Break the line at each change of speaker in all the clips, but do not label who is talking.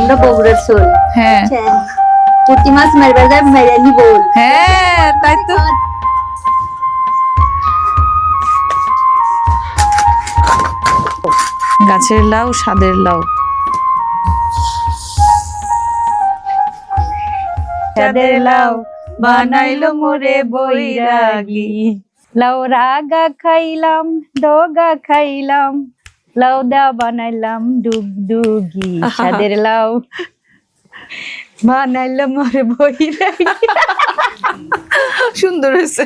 আমরা বগুড়ার সোল।
হ্যাঁ
পুঁটি মাছ মারবার যায় মেরে নিব।
হ্যাঁ তাই তো। গাছের লাউ স্বাদের লাউ, স্বাদের লাউ বানাইলো মোরে বৈরাগী।
লাউ রাগা খাইলাম, ডগা খাইলাম, লাউ দা বানাইলাম ডুগডুগি। স্বাদের লাউ বানাইলাম মোরে বৈরাগী।
সুন্দর হয়েছে।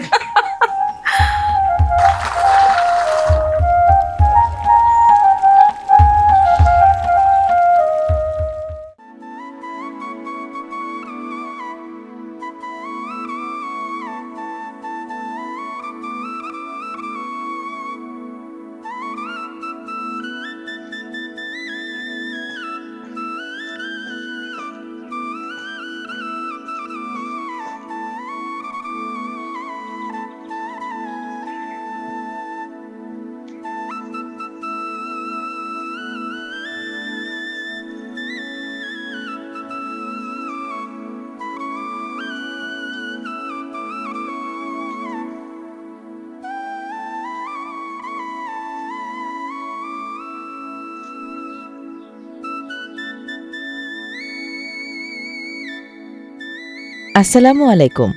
আসসালামু আলাইকুম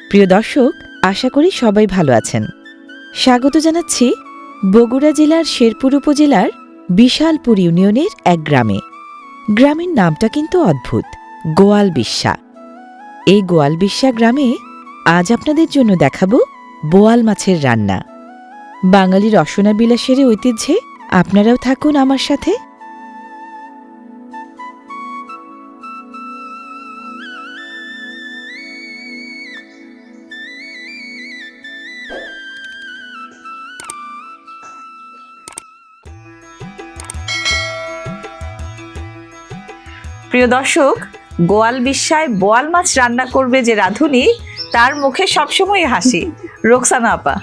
প্রিয় দর্শক, আশা করি সবাই ভালো আছেন। স্বাগত জানাচ্ছি বগুড়া জেলার শেরপুর উপজেলার বিশালপুর ইউনিয়নের এক গ্রামে। গ্রামের নামটা কিন্তু অদ্ভুত, গোয়ালবিশ্যা। এই গোয়ালবিশ্যা গ্রামে আজ আপনাদের জন্য দেখাবো বোয়াল মাছের রান্না। বাঙালি রসনা বিলাসের ঐতিহ্যে আপনারাও থাকুন আমার সাথে।
প্রিয় দর্শক, গোয়ালবিশ্বায় বোয়াল মাছ রান্না করবে যে রাঁধুনি, তার মুখে সবসময় হাসি। রোকসানা আপা,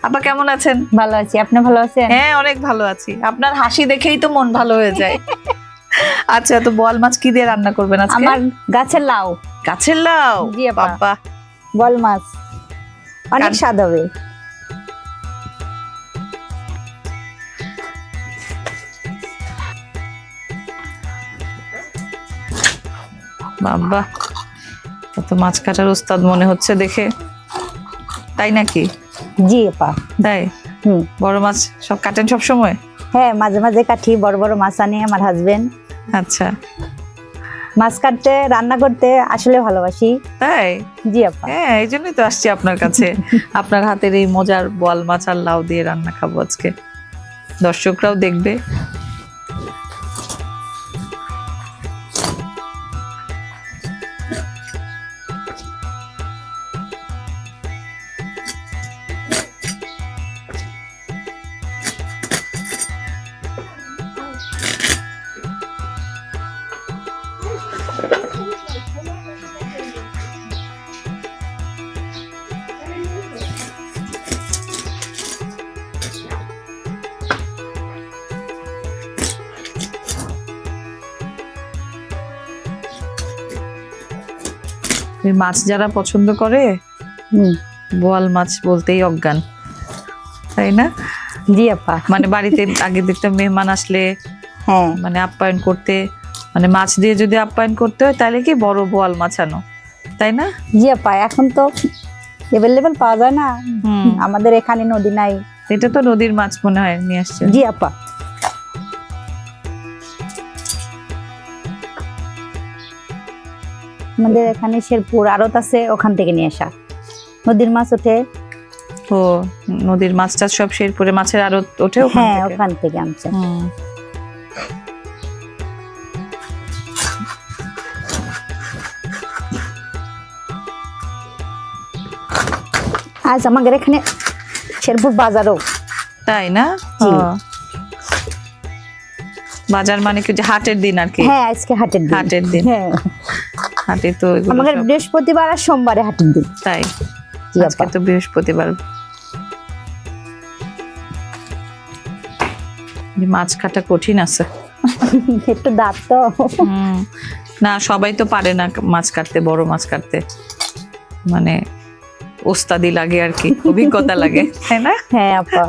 আপা কেমন আছেন?
ভালো আছি, আপনি ভালো আছেন?
হ্যাঁ অনেক ভালো আছি, আপনার হাসি দেখেই তো মন ভালো হয়ে যায়। আচ্ছা, তো বোয়াল মাছ কি দিয়ে রান্না করবেন আজকে?
আমার গাছের লাউ।
গাছের লাউ?
জি আপা।
বাবা,
বল মাছ অনেক স্বাদ হবে।
বাবা, তো মাছ কাটার উস্তাদ মনে হচ্ছে দেখে, তাই নাকি?
জি আপা।
তাই? বড় মাছ সব কাটেন সব সময়?
হ্যাঁ, মাঝে মাঝে কাটি, বড় বড় মাছ আনে আমার হাজবেন্ড।
আচ্ছা,
মাছ কাটতে রান্না করতে আসলে ভালোবাসি।
তাই?
জি আপা।
হ্যাঁ, এই জন্যই তো আসছি আপনার কাছে। আপনার হাতের এই মজার বোয়াল মাছ আর লাউ দিয়ে রান্না খাবো আজকে, দর্শকরাও দেখবে। এই মাছ যারা পছন্দ করে বোয়াল মাছ বলতেই অজ্ঞান, তাই না?
জি আপা।
মানে বাড়িতে আগে দেখতাম মেহমান আসলে
হ্যাঁ,
মানে আপ্যায়ন করতে, মানে মাছ দিয়ে যদি আপ্যায়ন করতে হয় তাহলে কি বড় বোয়াল মাছ আনো, তাই না?
জি আপা, এখন তো এভেলেবেল পাওয়া যায় না, আমাদের এখানে নদী নাই।
এটা তো নদীর মাছ মনে হয় নিয়ে আসছে।
জি আপা। আমাদের এখানে শেরপুর আড়ত আছে, ওখান থেকে নিয়ে আসা নদীর মাছ ওঠে।
ও, নদীর মাছটা সব শেরপুরে মাছের আড়ত ওঠে ওখান
হ্যাঁ,
থেকে?
ওখান থেকে আনছে। আজ আমাদের এখানে শেরপুর বাজারও।
তাই না?
জি।
বাজার মানে কি, যে হাটের দিন আর কি?
হ্যাঁ, আজকে হাটের দিন।
হাটের দিন।
হ্যাঁ,
হাটে তো এগুলো
আমাদের
সব-
বৃহস্পতিবার আর সোমবারে হাটের দিন।
তাই?
জি
আজকে
আপা।
তো বৃহস্পতিবার। মাছ কাটা কঠিন আছে।
একটু দাঁত তো।
হুম, না সবাই তো পারে না মাছ কাটতে, বড় মাছ কাটতে, মানে ওস্তাদি লাগে আর কি, অভিজ্ঞতা লাগে, তাই না?
হ্যাঁ আপা।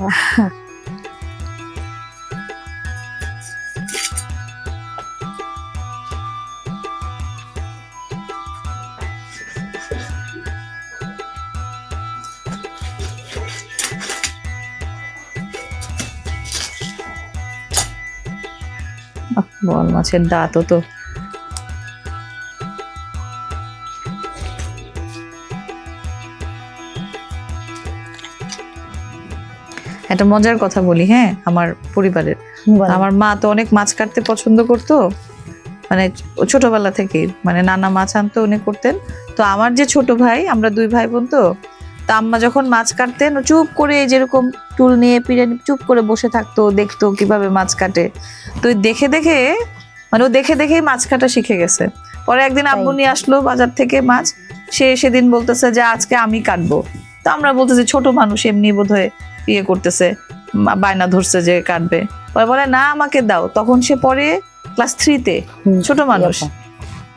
বল মাছের দাঁতও তো একটা মজার কথা বলি, হ্যাঁ, আমার পরিবারের,
বলেন।
আমার মা তো অনেক মাছ কাটতে পছন্দ করতো, মানে ছোটবেলা থেকে, মানে নানা মাছ আনতো উনি করতেন। তো আমার যে ছোট ভাই, আমরা দুই ভাই বোন, তো তা আম্মা যখন মাছ কাটতেন ও চুপ করে যেরকম টুল নিয়ে পিড়ে চুপ করে বসে থাকতো, দেখতো কিভাবে মাছ কাটে। তো ওই দেখে দেখে, মানে ও দেখে দেখেই মাছ কাটা শিখে গেছে। পরে একদিন আব্বু নিয়ে আসলো বাজার থেকে মাছ, সে সেদিন বলতেছে যে আজকে আমি কাটবো। তো আমরা বলতেছি ছোট মানুষ এমনি বোধহয় ইয়ে করতেছে, বায়না ধরছে যে কাটবে। পরে বলে না আমাকে দাও, তখন সে পরে ক্লাস 3-তে, ছোট মানুষ।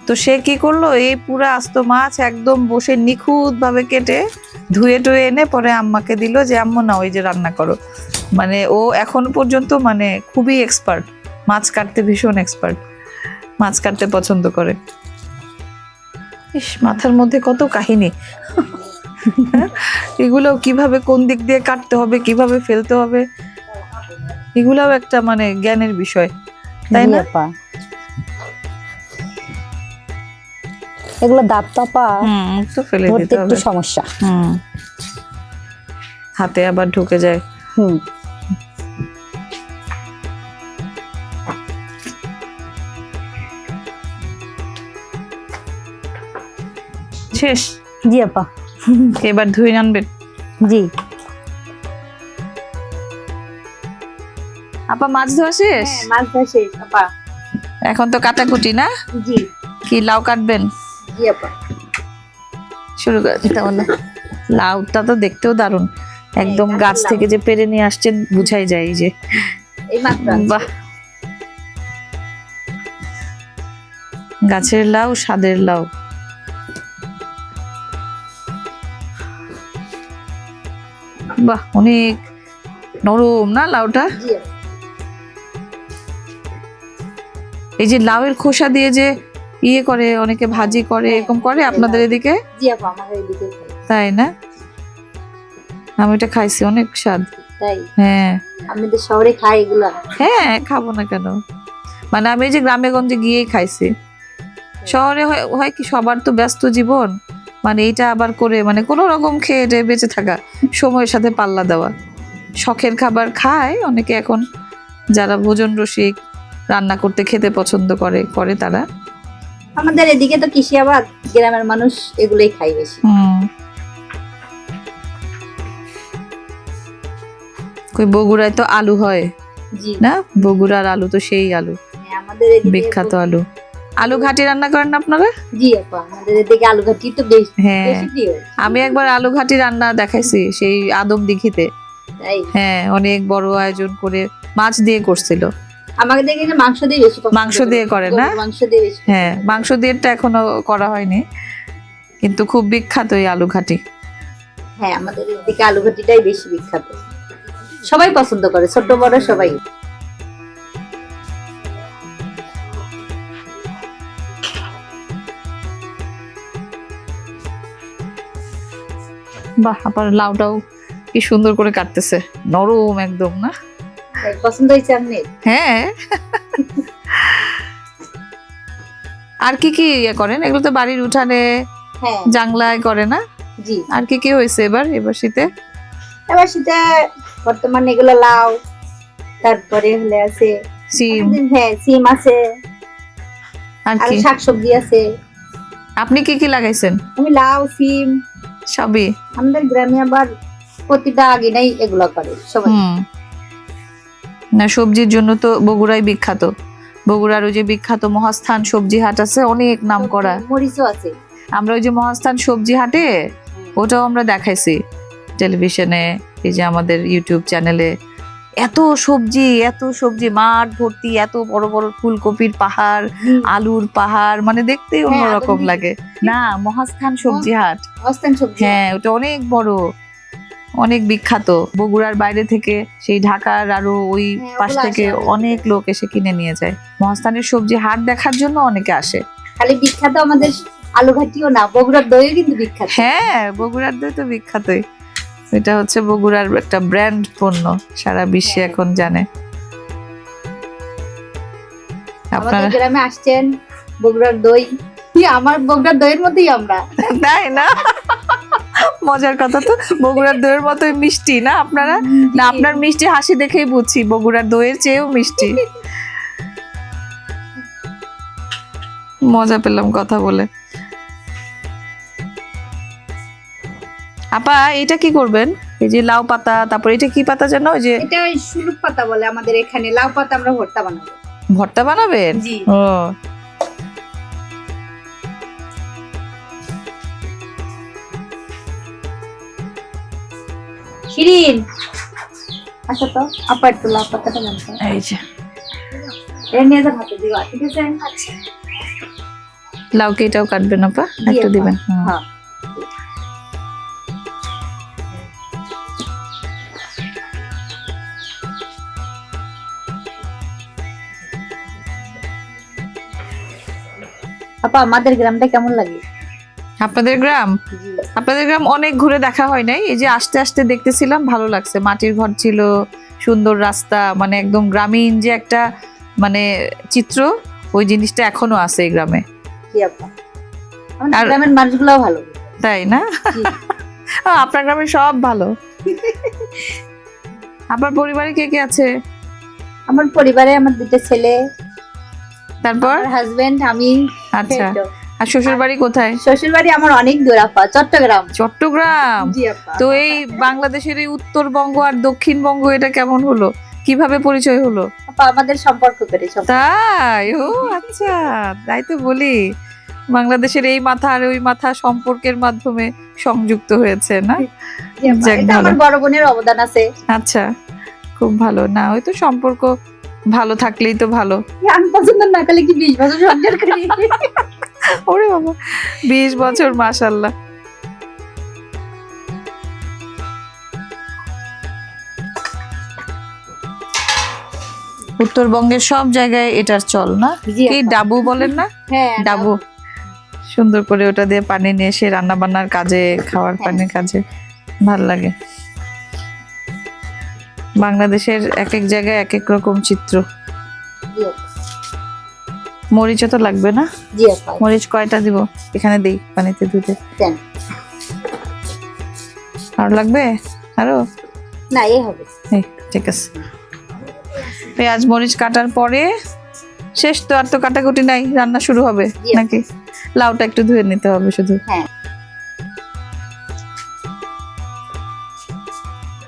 তো সে কি করলো, এই পুরা আস্ত মাছ একদম বসে নিখুঁত ভাবে কেটে ধুয়ে টুয়ে এনে পরে আম্মাকে দিল যে আম্মু না ওই যে রান্না করো। মানে ও এখন পর্যন্ত মানে খুবই এক্সপার্ট, মাছ কাটতে ভীষণ এক্সপার্ট, মাছ কাটতে পছন্দ করে। ইস, মাথার মধ্যে কত কাহিনী। এগুলো কিভাবে কোন দিক দিয়ে কাটতে হবে, কিভাবে ফেলতে হবে, এগুলাও একটা মানে জ্ঞানের বিষয়, তাই
জি
না?
আপা। এগুলো দাঁত তো আপা
তো ফেলে
ধরতে
দিতে
একটু
হবে।
সমস্যা।
হাতে আবার ঢুকে যায়।
হুম।
শেষ?
জি আপা।
এবার ধুয়ে আনবেন।
জি।
আপা মাছ ধোয়া শেষ?
মাছ ধোয়া শেষ আপা।
এখন তো কাটাকুটি না?
জি।
কি লাউ কাটবেন?
জি আপা।
শুরু করে দিতে হলো। লাউটা তো দেখতেও দারুণ, একদম গাছ থেকে যে পেরে নিয়ে আসছেন বুঝাই যায়। এই যে
এই মাত্র।
বাহ, গাছের লাউ, স্বাদের লাউ। বাহ, অনেক নরম না লাউটা?
জি আপা।
এই যে লাউয়ের খোসা দিয়ে যে ইয়ে করে, অনেকে ভাজি করে, এরকম করে আপনাদের এদিকে?
জি আপা, আমাদের এদিকে
তাই না? আমি এটা খাইছি, অনেক স্বাদ।
তাই।
হ্যাঁ
আমাদের শহরে খাই এগুলা।
হ্যাঁ, খাবো না কেন, মানে আমি এই যে গ্রামে গঞ্জে গিয়েই খাইছি। শহরে হয় কি, সবার তো ব্যস্ত জীবন, মানে এইটা আবার করে মানে কোনো রকম খেয়ে টেয়ে বেঁচে থাকা, সময়ের সাথে পাল্লা দেওয়া। শখের খাবার খায় অনেকে এখন, যারা ভোজন রসিক, রান্না করতে খেতে পছন্দ করে তারা।
আমাদের এদিকে তো কৃষি আবাদ, গ্রামের মানুষ এগুলাই খাই বেশি।
কই বগুড়ায় তো আলু হয়
জি
না, বগুড়ার আলু তো সেই আলু,
আমাদের এদিকে
বিখ্যাত আলু। আলু ঘাটি রান্না করেন না আপনারা?
জি আপা, আমাদের এদিকে আলু ঘাটি তো বেশি
হ্যাঁ,
বেশি প্রিয়।
আমি একবার আলু ঘাটি রান্না দেখাইছি সেই আদম দিঘিতে।
তাই।
হ্যাঁ, অনেক বড় আয়োজন করে মাছ দিয়ে করছিল।
আমাদের এদিকে মাংস দিয়ে বেশি পছন্দ
মাংস দিয়ে করে না?
গরুর মাংস দিয়ে বেশি।
হ্যাঁ, মাংস দিয়েটা এখনো করা হয়নি, কিন্তু খুব বিখ্যাত এই আলু ঘাটি।
হ্যাঁ, আমাদের এদিকে আলু ঘাটিটাই বেশি বিখ্যাত, সবাই পছন্দ করে, ছোট বড় সবাই।
বাহ, আবার লাউটাও কি সুন্দর করে কাটতেছে, নরম একদম না?
তাই পছন্দ হয়েছে আপনার?
হ্যাঁ। আর কি কি ইয়ে করেন? এগুলো তো বাড়ির উঠানে,
হ্যাঁ
জাংলায় করে না?
জি।
আর কি কি হয়েছে এবার শীতে?
এবার শীতে বর্তমানে এগুলো লাউ, তারপরে হলে আছে
সিম,
হ্যাঁ সিম আছে,
আর
আর
কি?
শাকসবজি আছে।
আপনি কি কি লাগাইছেন?
আমি লাউ, সিম,
সবই?
আমাদের গ্রামে আবার প্রতিটা আগে নাই এগুলো করে সবাই।
না, সবজির জন্য তো বগুড়াই বিখ্যাত। বগুড়ার ওই যে বিখ্যাত মহাস্থান সবজি হাট আছে, অনেক নাম করা।
মরিচও আছে।
আমরা ওই যে মহাস্থান সবজি হাটে, ওটাও আমরা দেখাইছি টেলিভিশনে, এই যে আমাদের ইউটিউব চ্যানেলে। এত সবজি মাঠ ভর্তি, এত বড় বড় ফুলকপির পাহাড়, আলুর পাহাড়, মানে দেখতেই অন্যরকম
আদমজি।
লাগে না। মহাস্থান সবজি হাট,
অস্থান সবজি।
হ্যাঁ ওটা অনেক বড়, অনেক বিখ্যাত। বগুড়ার বাইরে থেকে, সেই ঢাকার আরো ওই
হ্যাঁ,
পাশ
ওগুলো
থেকে
আসে অনেক
অনেক লোক এসে কিনে নিয়ে যায়। মহাস্থানের সবজি হাট দেখার জন্য অনেকে আসে।
খালি বিখ্যাত আমাদের আলুঘাটিও না, বগুড়ার দইও কিন্তু বিখ্যাত।
হ্যাঁ, বগুড়ার দই তো বিখ্যাতই। এটা হচ্ছে বগুড়ার একটা ব্র্যান্ড পণ্য, সারা বিশ্বে
হ্যাঁ।
এখন জানে।
আমাদের
আপনারা
গ্রামে আসছেন, বগুড়ার দই, আমার বগুড়ার দইয়ের মধ্যেই আমরা।
তাই না? মজার কথা তো, বগুড়ার দইয়ের মতোই মিষ্টি না আপনারা? না, আপনার মিষ্টি হাসি দেখেই বুঝছি বগুড়ার দইয়ের চেয়েও মিষ্টি। মজা পেলাম কথা বলে। আপা এটা কি করবেন? এই যে লাউ পাতা, তারপর এটা কি পাতা যেন, ওই যে
এটা ওই শুলুক পাতা বলে আমাদের এখানে। লাউ পাতা আমরা ভর্তা বানাবো।
ভর্তা বানাবেন?
জি।
ও
শিরিন, আচ্ছা তো আপা একটু লাউ পাতাটা জানতো,
এই যে
এর নিয়ে যা ভাতে দিবা, ঠিক আছে? আচ্ছা,
লাউকে এটাও কাটবেন আপা, একটু দিবেন। হুম।
হ্যাঁ। আপা আমাদের গ্রামটা কেমন লাগে?
আপনাদের গ্রাম, আপনাদের গ্রাম অনেক ঘুরে দেখা হয় নাই, এই যে আস্তে আস্তে দেখতেছিলাম, ভালো লাগছে। মাটির ঘর ছিল, সুন্দর রাস্তা, মানে একদম গ্রামীণ যে একটা মানে চিত্র, ওই জিনিসটা এখনো আছে এই গ্রামে।
জি আপা, আমাদের
আর-
গ্রামের মানুষগুলোও ভালো।
তাই না?
জি।
আপনার গ্রামে সব ভালো। আপনার পরিবারে কে কে আছে?
আমার পরিবারে আমার দুটো ছেলে,
তারপর
আমার হাজবেন্ড, আমি।
আচ্ছা,
এই তো।
আর শ্বশুর বাড়ি কোথায়?
শ্বশুর বাড়ি আমার অনেক দূর আপা, চট্টগ্রাম।
চট্টগ্রাম।
জি আপা।
তো এই বাংলাদেশের এই উত্তরবঙ্গ আর দক্ষিণবঙ্গ এটা কেমন হলো, কিভাবে পরিচয় হলো?
আপা আমাদের সম্পর্ক করে সব।
তাই? ও আচ্ছা, তাই তো বলি, বাংলাদেশের এই মাথা আর ওই মাথা সম্পর্কের মাধ্যমে সংযুক্ত হয়েছে না?
জি আপা,
যাক,
এটা আমার
ভালো।
বড় বোনের অবদান আছে।
আচ্ছা, খুব ভালো। না ওই তো সম্পর্ক ভালো থাকলেই তো ভালো।
আমি পছন্দ না করলে কি 20 বছর সংসার করি?
ওরে বাবা, 20 বছর, মাশাআল্লাহ। উত্তরবঙ্গের সব জায়গায় এটার চল না?
জি
কি
আপা।
ডাবু বলেন না?
হ্যাঁ,
ডাবু। সুন্দর করে ওটা দিয়ে পানি নিয়ে এসে রান্না বান্নার কাজে, খাওয়ার
হ্যাঁ।
পানির কাজে ভাল লাগে। বাংলাদেশের এক এক জায়গায় এক এক রকম চিত্র।
জি আপা।
মরিচও তো লাগবে না?
জি আপা।
মরিচ কয়টা দিব? এখানে দেই পানিতে ধুতে।
দেন।
আর লাগবে আরো?
না, এই হবে।
এই, ঠিক আছে। পেঁয়াজ মরিচ কাটার পরে শেষ তো, আর তো কাটাকুটি নাই, রান্না শুরু হবে
জি।
নাকি? লাউটা একটু ধুয়ে নিতে হবে শুধু।
হ্যাঁ।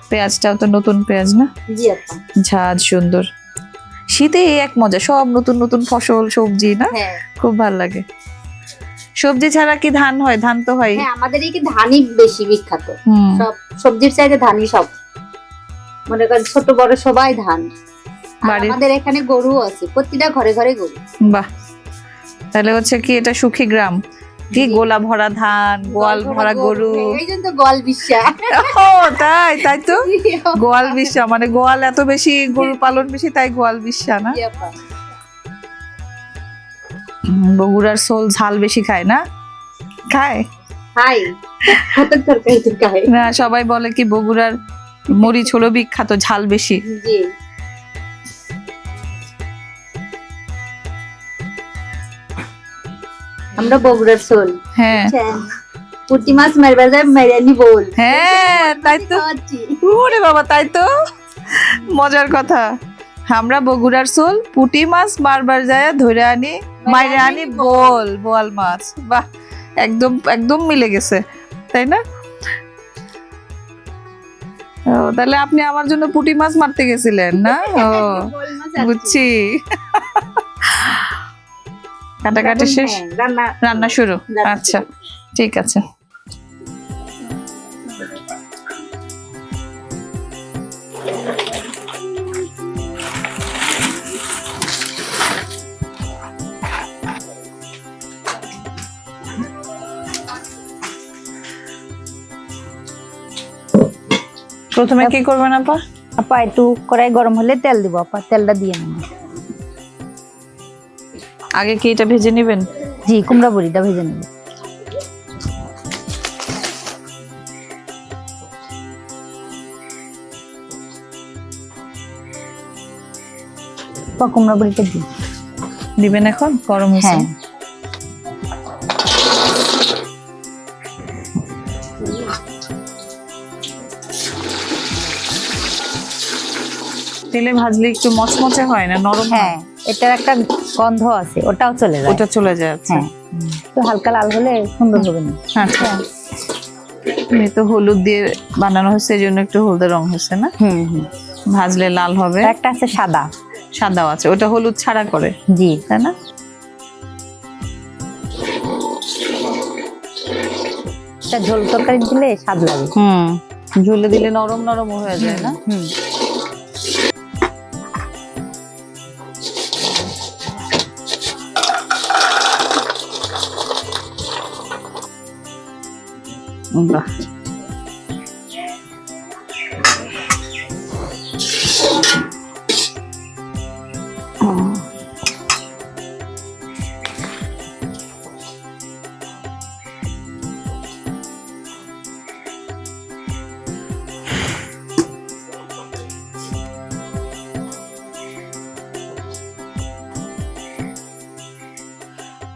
পেঁয়াজটাও তো নতুন পেঁয়াজ না?
জি আপা।
ঝাঁজ সুন্দর। শীতে এই এক মজা, সব নতুন নতুন ফসল সবজি না,
হ্যাঁ।
খুব ভালো লাগে। সবজি ছাড়া কি ধান হয়? ধান তো হয়।
হ্যাঁ, আমাদের এই ধানই বেশি বিখ্যাত।
হুম।
সব সবজির চাইতে ধানই সব, মনে করেন ছোট বড় সবাই ধান। আর
বাড়ির-
আমাদের এখানে গরু আছে, প্রতিটা ঘরে ঘরে গরু।
বাহ, তাহলে হচ্ছে কি এটা সুখী গ্রাম? কি
জি।
গোলা ভরা ধান, গোয়াল ভরা গরু।
এই জন্য তো গোয়াল বিশ্বাস।
ও তাই, তাই তো গোয়াল বিশ্বা, মানে গোয়াল এত বেশি, গরু পালন বেশি, তাই গোয়াল বিশ্বা না?
জি আপা।
বগুড়ার সোল ঝাল বেশি খায় না? খায়
হাই, হাতের তরকারি তো খাই।
না? সবাই বলে কি বগুড়ার মরিচ হলো বিখ্যাত, ঝাল বেশি।
জি। আমরা বগুড়ার সোল।
হ্যাঁ
পুঁটি মাছ মারবার যায়, মেরানি বল।
হ্যাঁ, তাই তো।
খাওয়াচ্ছি।
ওরে বাবা, তাই তো, মজার কথা। আমরা বগুড়ার সোল পুঁটি মাছ মারবার যায় ধরে আনি, মাইরে আনি বোল, বোয়াল মাছ। বাহ, একদম একদম মিলে গেছে, তাই না? ও, তাহলে আপনি আমার জন্য পুঁটি মাছ মারতে গেছিলেন না? ও
বোল মাছ আর কি।
বুঝছি। কাটাকাটি শেষ,
হ্যাঁ, রান্না
রান্না শুরু।
রান্না
আচ্ছা,
শুরু।
ঠিক আছে। প্রথমে কি করবেন আপা?
আপা একটু কড়াই গরম হলে তেল দিব আপা, তেলটা দিয়ে নেন।
আগে কি এটা ভেজে নেবেন?
জি, কুমড়া বড়িটা ভেজে নেব। আপা কুমড়া বড়িটা দিন।
দিবেন এখন? গরম হয়েছে।
হ্যাঁ,
তেলে ভাজলে একটু মচমচে হয় না, নরম হয়?
হ্যাঁ, এটার একটা গন্ধ আছে, ওটাও চলে যায়।
ওটা চলে যায়। আচ্ছা
হ্যাঁ, তো হালকা লাল হলে সুন্দর হবে না।
আচ্ছা, এই তো হলুদ দিয়ে বানানো হয়েছে, এই জন্য একটু হলদে রং হয়েছে না?
হুম হুম।
ভাজলে লাল হবে।
একটা আছে সাদা।
সাদাও আছে, ওটা হলুদ ছাড়া করে,
জি,
তাই না?
এটা ঝোল তরকারি দিলে স্বাদ লাগে।
ঝুলে দিলে নরম নরম হয়ে যায় না?
হুম।
বাহ,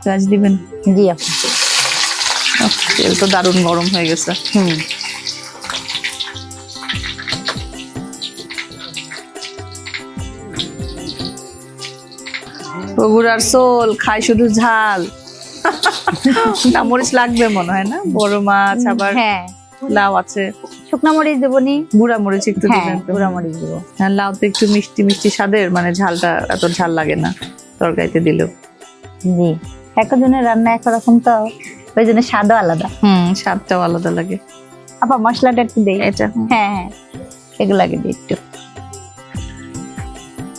পেঁয়াজ দিবেন?
জি আপা।
তেল তো দারুণ গরম হয়ে গেছে।
হুম।
বগুড়ার সোল খায় শুধু ঝাল। না, মরিচ লাগবে মনে হয় না? বড় মাছ, আবার
হ্যাঁ,
লাউ আছে।
শুকনা মরিচ দেবনি?
গুঁড়া মরিচ একটু
হ্যাঁ,
দিবেন তো?
গুঁড়া মরিচ দেবো।
হ্যাঁ, লাউ তো একটু মিষ্টি মিষ্টি স্বাদের, মানে ঝালটা এত ঝাল লাগে না তরকারিতে দিলেও।
জি, একজনের রান্না একরকম, তো ওই জন্য স্বাদও আলাদা।
স্বাদটাও আলাদা লাগে।
আপা মশলাটা একটু দেই।
এটা
হ্যাঁ হ্যাঁ, এগুলাকে দিই একটু।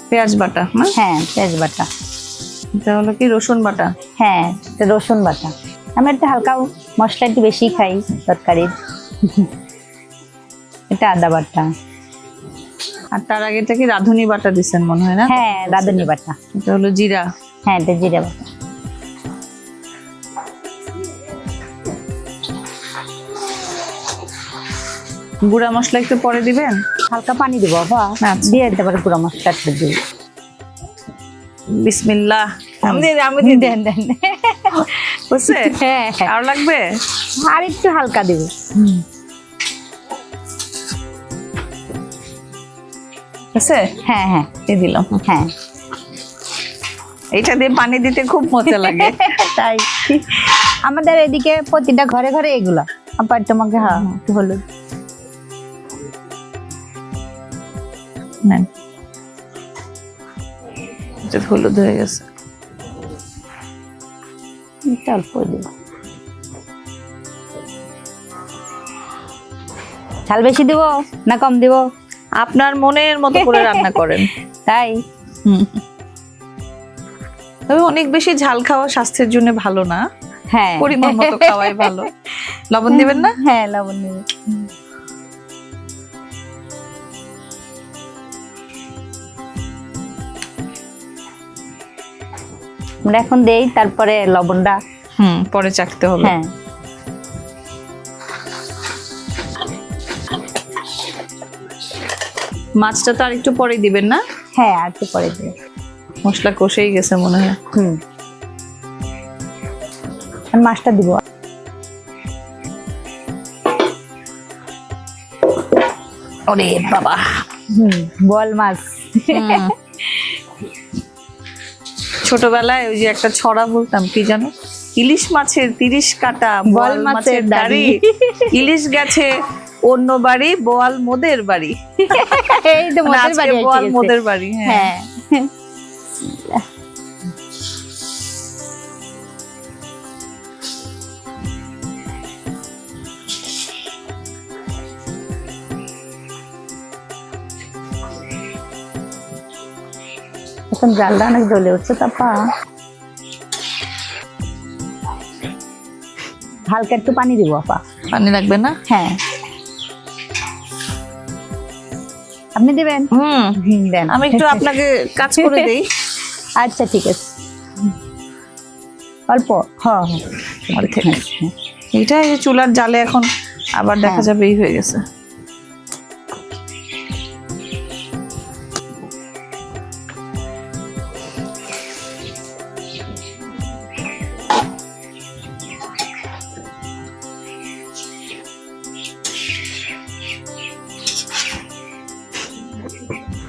পেঁয়াজ বাটা না?
হ্যাঁ, পেঁয়াজ বাটা।
এটা হলো কি রসুন বাটা?
হ্যাঁ, এটা রসুন বাটা। আমি একটু হালকা মশলা একটু বেশি খাই তরকারির। এটা আদা বাটা।
আর তার আগে এটা কি রাঁধুনি বাটা দিচ্ছেন মনে হয় না?
হ্যাঁ, রাঁধুনি বাটা।
এটা হলো জিরা।
হ্যাঁ, এটা জিরা বাটা।
গুঁড়া মশলা একটু পরে দিবেন?
হালকা পানি দিব বাবা,
আচ্ছা।
দিয়ে দিতে পারে গুঁড়া মশলা একটু দিই।
বিসমিল্লাহ। আমি দিই।
দেন দেন।
বুঝছে?
হ্যাঁ হ্যাঁ,
আর লাগবে?
আর একটু হালকা দিব।
আছে?
হ্যাঁ হ্যাঁ
এই দিলাম।
হ্যাঁ,
এটা দিয়ে পানি দিতে খুব মজা লাগে।
তাই আমাদের এদিকে প্রতিটা ঘরে ঘরে এগুলা। আবার তোমাকে হ্যাঁ একটু হলুদ।
নেন, এটা হলুদ হয়ে গেছে।
একটু অল্প দিব। ঝাল বেশি দিব না কম দিব?
আপনার মনের মতো করে রান্না করেন।
তাই
তবে অনেক বেশি ঝাল খাওয়া স্বাস্থ্যের জন্য ভালো না,
হ্যাঁ,
পরিমাণ মতো খাওয়াই ভালো। লবণ দিবেন না?
হ্যাঁ, লবণ দিব। আমরা এখন দেই, তারপরে লবণটা
পরে চাখতে হবে।
হ্যাঁ,
মাছটা তো আর একটু পরে দিবেন না?
হ্যাঁ, আর একটু পরে দিব।
মশলা কষেই গেছে মনে হয়।
আর মাছটা দিব।
ওরে বাবা,
বল মাছ।
ছোটবেলায় ওই যে একটা ছড়া বলতাম, কি জানো, ইলিশ মাছের 30 কাটা,
বল মাছের দাড়ি।
ইলিশ গেছে অন্য বাড়ি, বোয়াল মোদের বাড়ি।
এই তো
মানে
মোদের
আজকে
বাড়ি
বোয়াল
এসে
মোদের
গেছে।
বাড়ি।
হ্যাঁ, এখন জালটা অনেক জ্বলে উঠছে তাপা। হালকা একটু পানি দিব আপা।
পানি লাগবে না?
হ্যাঁ, আপনি দিবেন? দেন।
আমি একটু আপনাকে কাজ করে দেই।
আচ্ছা ঠিক আছে, অল্প। হ্যাঁ
অর্ধেক। এটা এই চুলার জালে এখন আবার দেখা যাবে এই হয়ে গেছে।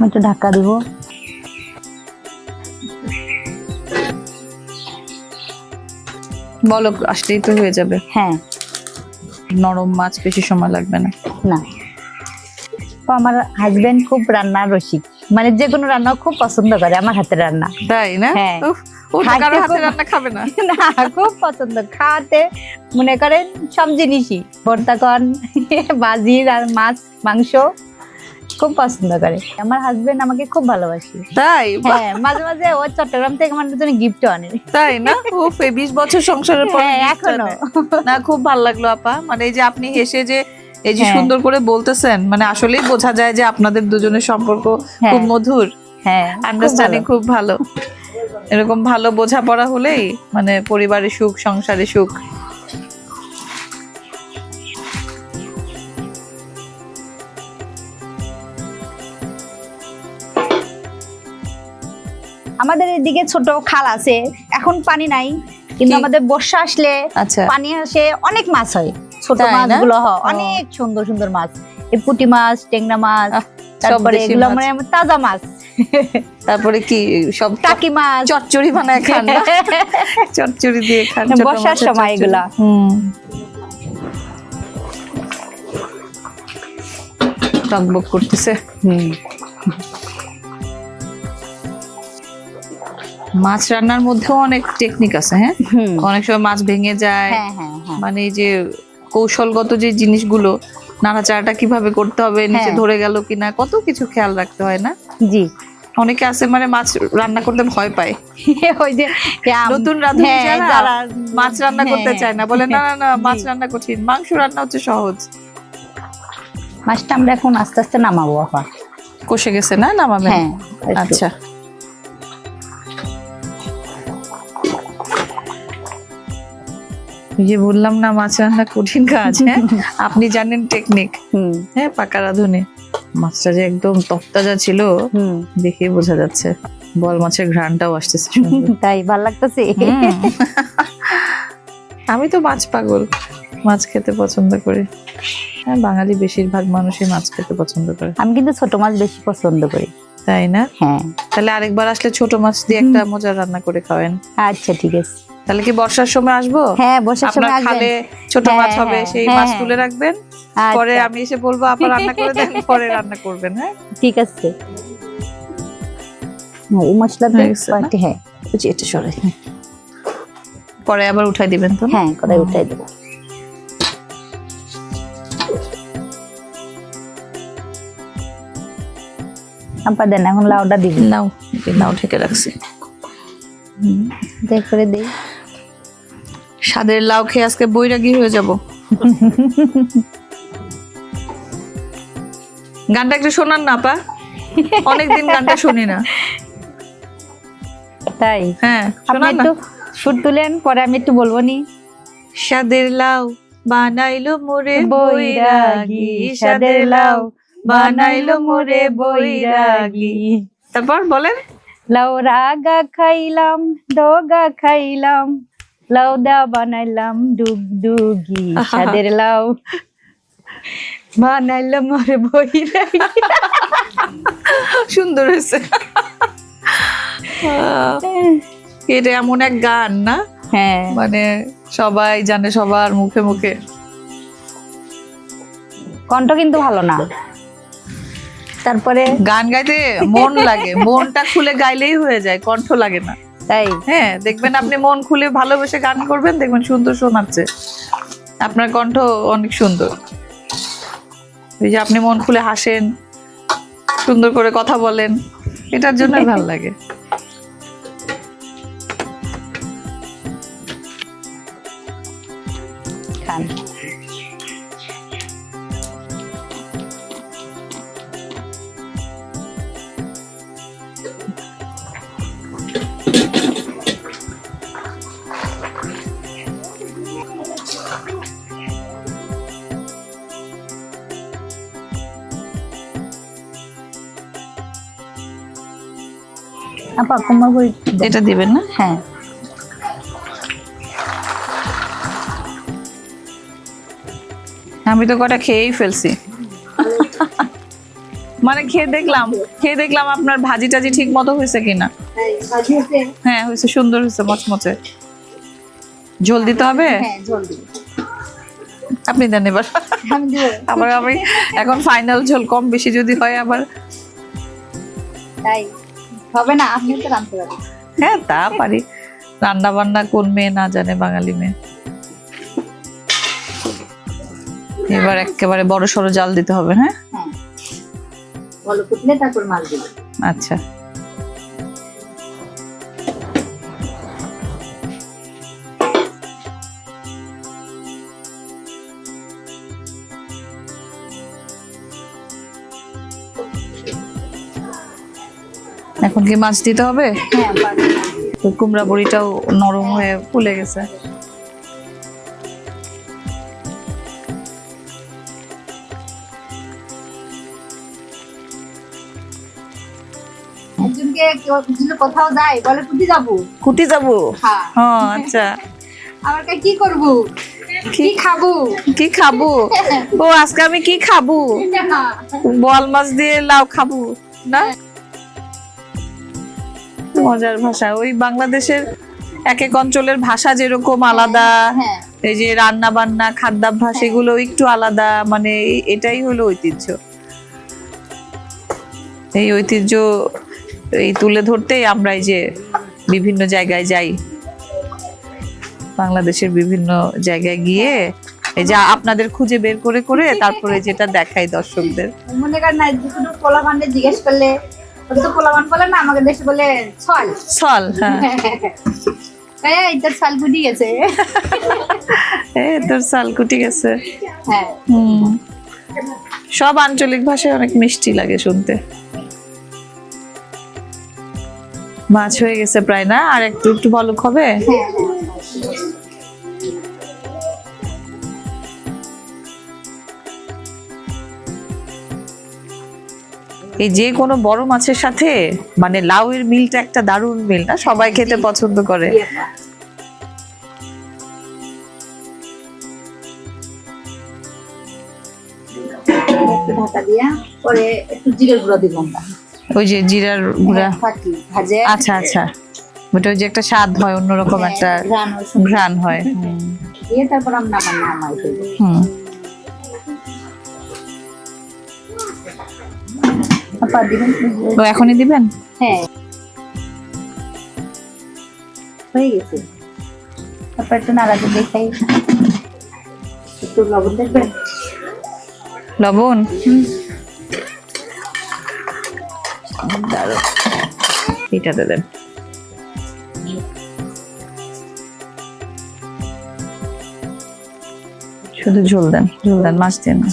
একটু ঢাকা দিব।
বলক আসলেই তো হয়ে যাবে।
হ্যাঁ,
নরম মাছ, বেশি সময় লাগবে না।
না তো আমার হাজবেন্ড খুব রান্নার রসিক, মানে যে কোনো রান্না খুব পছন্দ করে আমার হাতের রান্না।
তাই না?
হ্যাঁ।
উফ, ও তো
খাইতে
কারো হাতে
খুব-
রান্না খাবে না।
না, খুব পছন্দ, খাওয়াতে মনে করেন সব জিনিসই, ভর্তা কন, ভাজি, মাছ, মাংস খুব পছন্দ করে। আমার হাজবেন্ড আমাকে খুব ভালোবাসে।
তাই? বাহ,
হ্যাঁ, মাঝে মাঝে ও চট্টগ্রাম থেকে আমার জন্য গিফট আনে।
তাই না? উফ, এই 20 বছর সংসারের পর
হ্যাঁ,
gift
এখনো।
আনে। না, খুব ভালো লাগলো আপা। মানে এই যে আপনি হেসে যে এই যে
হ্যাঁ।
সুন্দর করে বলতেছেন, মানে আসলেই বোঝা যায় যে আপনাদের দুজনের সম্পর্ক
হ্যাঁ।
খুব মধুর,
হ্যাঁ,
আন্ডারস্ট্যান্ডিং খুব ভালো। এরকম ভালো বোঝাপড়া হলেই মানে পরিবারের সুখ, সংসারে সুখ।
আমাদের এদিকে ছোট খাল আছে, এখন পানি নাই, কিন্তু
কি?
আমাদের বর্ষা আসলে
আচ্ছা,
পানি আসে, অনেক মাছ হয়, ছোট
তাই না?
মাছগুলো হয়
ও।
অনেক সুন্দর সুন্দর মাছ, এই পুঁটি মাছ, টেংরা মাছ,
আহ,
তারপরে
দেশি
এগুলো
মাছ।
মানে তাজা মাছ,
তারপরে কি সব
টাকি মাছ,
চচ্চড়ি বানায় খান না? চচ্চড়ি দিয়ে খান ছোট
বর্ষার
মাছের
সময়
চচ্চড়ি।
এগুলা।
টকবক করতেছে। মাছ রান্নার মধ্যেও অনেক টেকনিক আছে। হ্যাঁ, অনেক সময় মাছ ভেঙে যায়।
হ্যাঁ হ্যাঁ হ্যাঁ,
মানে এই যে কৌশলগত যে জিনিসগুলো, নাড়াচাড়াটা কিভাবে করতে হবে, নিচে
হ্যাঁ।
ধরে গেল কিনা, কত কিছু খেয়াল রাখতে হয় না?
জি।
অনেকে আছে মানে মাছ রান্না করতে ভয় পায়।
ওই যে
নতুন রাঁধুনি
হ্যাঁ,
যারা
যারা
মাছ রান্না করতে
হ্যাঁ,
চায় না, বলে না না না,
জি।
মাছ রান্না কঠিন, মাংস রান্না হচ্ছে সহজ।
মাছটা আমরা এখন আস্তে আস্তে নামাবো আবার।
কষে গেছে না, নামাবেন?
হ্যাঁ, একটু।
আচ্ছা। এই যে বললাম না, মাছ রান্না কঠিন কাজ। হ্যাঁ, আপনি জানেন টেকনিক।
হুম
হ্যাঁ, পাকা রাঁধুনি। মাছটা যে একদম তরতাজা ছিল,
হুম,
দেখেই বোঝা যাচ্ছে। বল মাছের ঘ্রাণটাও আসতেছে সুন্দর।
তাই ভাল লাগতেছে।
হুম। আমি তো মাছ পাগল, মাছ খেতে পছন্দ করি। হ্যাঁ, বাঙালি বেশিরভাগ মানুষই মাছ খেতে পছন্দ করে।
আমি কিন্তু ছোট মাছ বেশি পছন্দ করি।
তাই না?
হ্যাঁ,
তাহলে আরেকবার আসলে ছোট মাছ দিয়ে একটা মজার রান্না করে খাওয়েন।
আচ্ছা ঠিক আছে।
তাহলে কি বর্ষার সময় আসবো?
হ্যাঁ, বর্ষার
আপনার
সময় আসবেন।
খালে ছোট
হ্যাঁ,
মাছ হবে,
হ্যাঁ,
সেই
হ্যাঁ,
মাছ
হ্যাঁ।
তুলে রাখবেন।
আচ্ছা,
পরে আমি এসে বলবো আপা রান্না করে দেন, পরে রান্না করবেন। হ্যাঁ,
ঠিক আছে। এই মশলাতে
হয়ে গেছে না?
কয়েকটি, হ্যাঁ
বুঝি, এটা সরে। পরে আবার উঠাই দিবেন তো?
হ্যাঁ, কড়াই উঠাই দেবো। আপা দেন, এখন লাউটা দিবি।
নাও, এই নাও ঢেকে রাখছি।
দেখ করে দেই।
স্বাদের লাউ খেয়ে আজকে বৈরাগী হয়ে যাব। গানটা একটু শোনান না আপা, অনেকদিন গানটা শুনি না।
তাই
হ্যাঁ,
আপনি
শোনান না।
একটু সুর তুলেন, পরে আমি একটু বলবো নি।
স্বাদের লাউ বানাইলো মোরে
বৈরাগী, স্বাদের লাউ বানাইলো মোরে বৈরাগী।
তারপর বলেন।
লাউ রাগা খাইলাম, দোগা খাইলাম, লাউ দা বানাইলাম ডুগডুগি। স্বাদের লাউ বানাইলো মোরে বৈরাগী।
সুন্দর হয়েছে। এটা এমন এক গান না,
হ্যাঁ,
মানে সবাই জানে, সবার মুখে মুখে।
কণ্ঠ কিন্তু ভালো না, তারপরে
গান গাইতে মন লাগে, মনটা খুলে গাইলেই হয়ে যায়, কণ্ঠ লাগে না।
তাই
হ্যাঁ, দেখবেন আপনি মন খুলে ভালোবেসে গান করবেন, দেখবেন সুন্দর শোনাচ্ছে। আপনার কণ্ঠ অনেক সুন্দর। এই যে আপনি মন খুলে হাসেন, সুন্দর করে কথা বলেন, এটার জন্য ভালো লাগে।
খান। আপা কুমড়া বড়ি দেন।
এটা দিবেন না?
হ্যাঁ
আমি তো কটা খেয়েই ফেলছি। মানে খেয়ে দেখলাম আপনার ভাজি টাজি ঠিক মতো হয়েছে কিনা।
ভাজি আছে।
হ্যাঁ হয়েছে, সুন্দর হয়েছে, মচমচে। ঝোল দিতে হবে?
হ্যাঁ ঝোল দিন।
আপনি দেন এবার।
আমি দিব।
আবার আমি এখন ফাইনাল ঝোল কম বেশি যদি হয় আবার।
তাই হবে না, আপনি তো রাঁধতে পারেন।
হ্যাঁ তা পারি, রান্না বান্না কোন মেয়ে না জানে, বাঙালি মেয়ে। এবার একেবারে বড় সড়ো জাল দিতে হবে। হ্যাঁ
হ্যাঁ ভালো ফুটলে তারপর মাছ দিব।
আচ্ছা। এখন কি মাছ দিতে হবে?
হ্যাঁ পারি।
তো কুমড়া বড়িটাও নরম হয়ে ফুলে গেছে।
একজনকে কেউ যদি কোথাও যায় বলে কুটি যাবো।
কুটি যাবো?
হ্যাঁ
হ্যাঁ আচ্ছা।
আমার কাছে কি করব, কি খাবো?
কি খাবো? ও আজকে আমি কি খাবো? বোয়াল মাছ দিয়ে লাউ খাবো না? মজার ভাষা। ওই বাংলাদেশের এক এক অঞ্চলের ভাষা যেরকম আলাদা,
হ্যাঁ
এই যে রান্না বান্না খাদ্যাভ্যাস এগুলো একটু আলাদা, মানে এটাই হলো ঐতিহ্য। এই ঐতিহ্য এই তুলে ধরতেই আমরা এই যে বিভিন্ন জায়গায় যাই, বাংলাদেশের বিভিন্ন জায়গায় গিয়ে এই যে আপনাদের খুঁজে বের করে করে তারপরে যেটা দেখাই দর্শকদের।
মনে কর না কোনো পোলাপানকে জিজ্ঞেস করলে ওটা তো পোলাপান বলে না, আমাকে দেশে বলে ছল
ছল। হ্যাঁ
এই তোর ছল কুটি গেছে।
এই তোর চাল কুটি গেছে।
হ্যাঁ
সব আঞ্চলিক ভাষায় অনেক মিষ্টি লাগে শুনতে। মাছ হয়ে গেছে প্রায় না? আর একটু একটু বলক হবে। এই যে কোনো বড় মাছের সাথে মানে লাউয়ের মিলটা একটা দারুণ মিল না, সবাই খেতে পছন্দ করে।
ঢাকা দিয়া পরে একটু জিরের গুঁড়ো দিব আমরা।
ওই যে জিরার গুঁড়া।
ফাঁকি ভাজে।
আচ্ছা আচ্ছা, ওটা ওই যে একটা স্বাদ হয়, অন্যরকম একটা ঘ্রাণ হয়।
দিয়ে তারপর আমরা নামাই দেবো।
হুম
আপা দিবেন?
তো এখনই দিবেন?
হ্যাঁ হয়ে গেছে। তারপর একটু নাড়াতে দেখাই, একটু লবণ দেখবেন।
লবণ? দারুণ, এটাতে দেন। শুধু ঝোল দেন, ঝোল দেন, মাছ দেন না।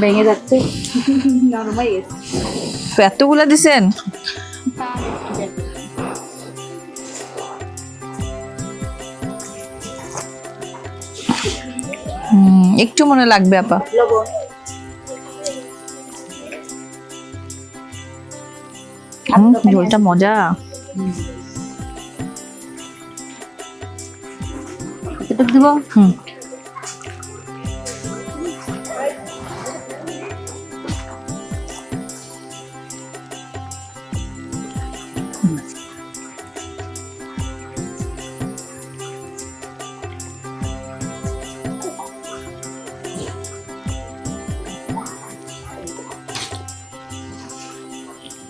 ভেঙে যাচ্ছে, নরম হয়ে গেছে।
তো এতগুলা দিছেন? একটু মনে লাগবে আপা।
লবণ
ঝোলটা মজা।
এটুকু দিব।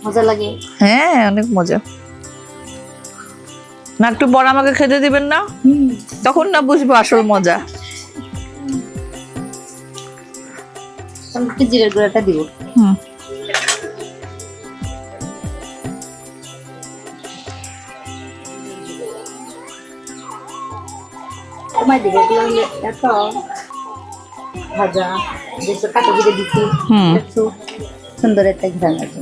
মজা লাগে।
হ্যাঁ অনেক মজা। না একটু বড় আমাকে খেতে দিবেন না? তখন না বুঝবো আসল মজা।
একটু জিরের গুঁড়াটা দিব। কমাই দিব, এত ভাজা যেসব কাটা জিরে দিচ্ছি একটু সুন্দর একটা ঘ্রাণ আছে।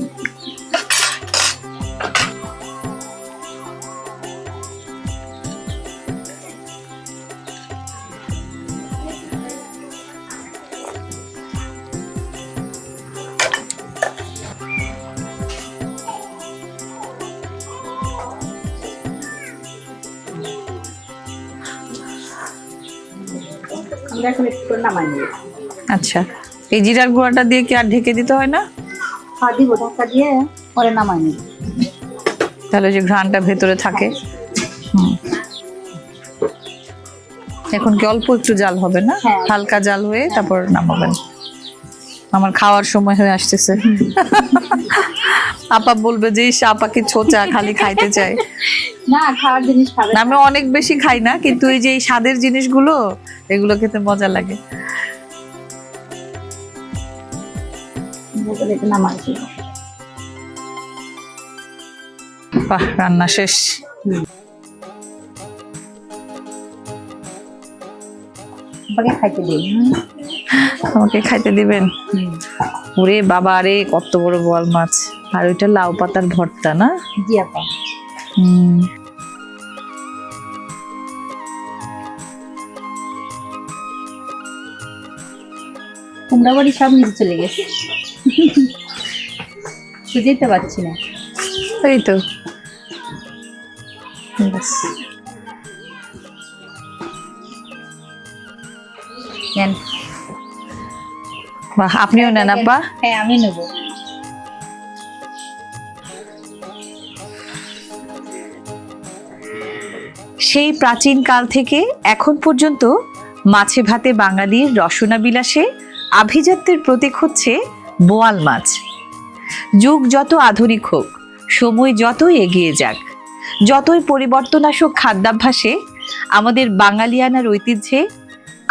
এখন একটু করে নামাই নিই।
আচ্ছা, এই জিরার গুঁড়াটা দিয়ে কি আর ঢেকে দিতে হয় না?
হ্যাঁ দিব, ঢাকা দিয়ে পরে নামাই নিই।
তাহলে যে ঘ্রাণটা ভেতরে থাকে। হুম। এখন কি অল্প একটু জাল হবে না?
হ্যাঁ।
হালকা জাল হয়ে তারপর নামাবেন। আমার খাওয়ার সময় হয়ে আসতেছে। আপা বলবে যে ইস, আপা কি ছোচা, খালি খাইতে চায়।
না, খাওয়ার জিনিস খাবে।
না, আমি অনেক বেশি খাই না, কিন্তু এই যে এই স্বাদের জিনিসগুলো এগুলো খেতে মজা লাগে।
এটা নামাই দিই।
বাহ, রান্না শেষ।
আপনাকে খাইতে দিই।
আমাকে খাইতে দিবেন? ওরে বাবা রে, কত বড় বোয়াল মাছ! আর ওইটা লাউ পাতার ভর্তা না?
জি আপা।
হুম।
কুমড়া বড়ি সব নিচে চলে গেছে, বুঝতে পারছি না।
এই তো ব্যাস।
নেন।
বাহ, আপনিও নেন আপা।
হ্যাঁ আমি নেব।
সেই প্রাচীন কাল থেকে এখন পর্যন্ত মাছে ভাতে বাঙালির রসনা বিলাসে আভিজাত্যের প্রতীক হচ্ছে বোয়াল মাছ। যুগ যত আধুনিক হোক, সময় যতই এগিয়ে যাক, যতই পরিবর্তন আসুক খাদ্যাভ্যাসে, আমাদের বাঙালিয়ানার ঐতিহ্যে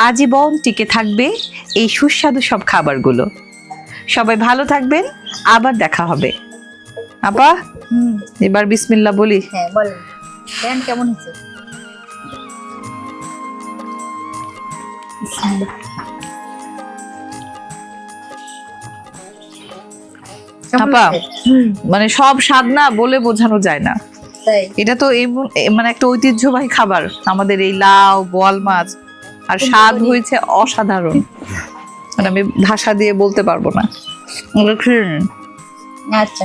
আজীবন টিকে থাকবে এই সুস্বাদু সব খাবারগুলো। সবাই ভালো থাকবেন, আবার দেখা হবে। আপা, এবার বিসমিল্লাহ বলি।
হ্যাঁ বলেন, দেন কেমন হয়েছে?
আপা, মানে সব স্বাদ না বলে বোঝানো যায় না।
তাই
এটা তো মানে একটা ঐতিহ্যবাহী খাবার আমাদের এই লাউ বোয়াল মাছ, আর স্বাদ হয়েছে অসাধারণ। মানে আমি ভাষা দিয়ে বলতে পারবো না।
আচ্ছা,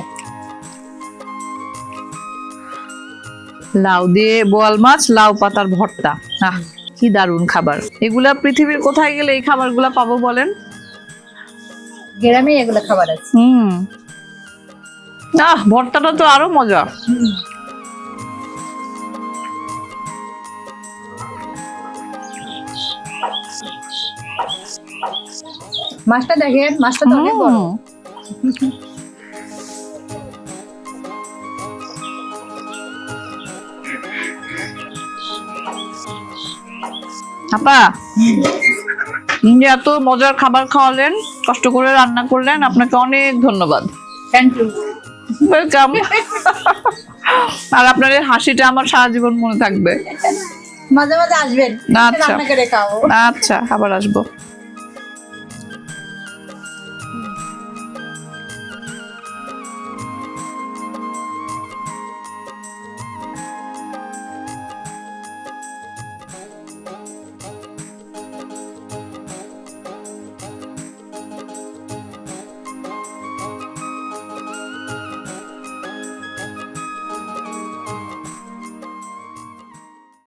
লাউ দিয়ে বোয়াল মাছ, লাউ পাতার ভর্তা, আহ কি দারুণ খাবার! এগুলা পৃথিবীর কোথায় গেলে এই খাবারগুলা পাবো বলেন?
গ্রামে এগুলো খাবার আছে।
ভর্তাটা তো আরো মজা।
মাছটা দেখেন, মাছটা তো অনেক বড়।
আপা, যে এত মজার খাবার খাওয়ালেন, কষ্ট করে রান্না করলেন, আপনাকে অনেক ধন্যবাদ।
Thank you.
ওয়েলকাম। আর আপনার এই হাসিটা আমার সারা জীবন মনে থাকবে।
মাঝে মাঝে আসবেন,
আচ্ছা।
রান্না করে খাও।
আচ্ছা, আবার আসবো।